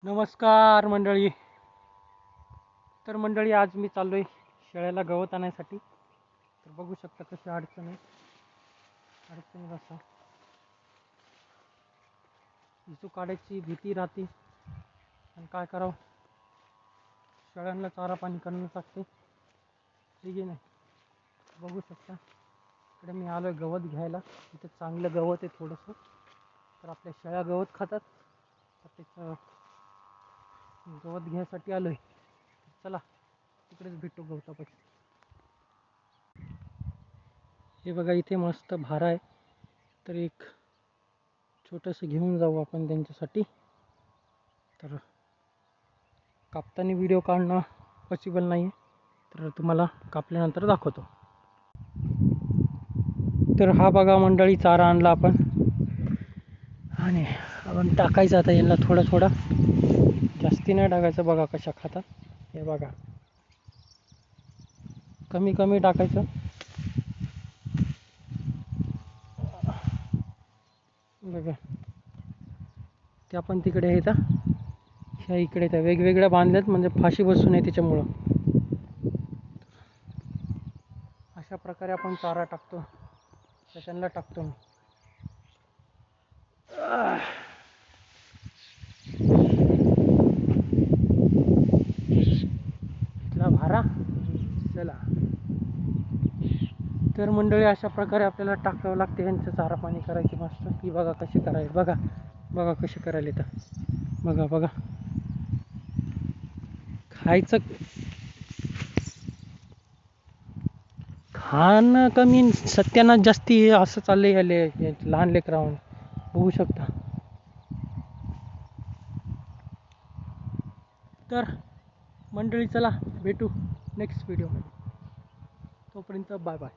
नमस्कार मंडळी. तर मंडळी, आज मी चाललोय शेळ्याला गवत आणण्यासाठी. तर बघू शकता कशी अडचणी असा इचू काढायची भीती राहते. आणि काय करावं, शेळ्यांना चारा पाणी करणं लागते, ठीक आहे नाही. बघू शकता इकडे मी आलोय गवत घ्यायला. इथे चांगलं गवत आहे थोडंसं. तर आपल्या शेळ्या गवत खातात, तर त्याचं गवत घ्यायसाठी आलोय. चला तिकडेच भेटू गवतापाशी. हे बघा, इथे मस्त भारा आहे. तर एक छोटंसं घेऊन जाऊ आपण त्यांच्यासाठी. तर कापताना व्हिडिओ काढणं पॉसिबल नाही आहे, तर तुम्हाला कापल्यानंतर दाखवतो. तर हा बघा मंडळी, चारा आणला आपण आणि आपण टाकायचं आता यांना थोडं थोडं, जास्ती नाही टाकायचं. बघा कशा खातात, हे बघा, कमी कमी टाकायचं. बघा, ते आपण तिकडे येतात, ह्या इकडे त्या वेगवेगळ्या बांधल्यात, म्हणजे फाशी बसून आहे त्याच्यामुळं. अशा प्रकारे आपण चारा टाकतो, त्यांना टाकतो मी. इथला भारा. चला, तर मंडळी अशा प्रकारे आपल्याला टाकावं लागते यांचं चारा पाणी करायची मस्त. की बघा कशी करायला, बघा बघा कशी करायला येतं. बघा बघा, खायचं खाणं कमी, सत्यानाश जास्ती, असं चाललंय आले लहान लेकरावून. बघू शकता. तर मंडळी चला भेटू नेक्स्ट व्हिडिओमध्ये. तोपर्यंत बाय बाय.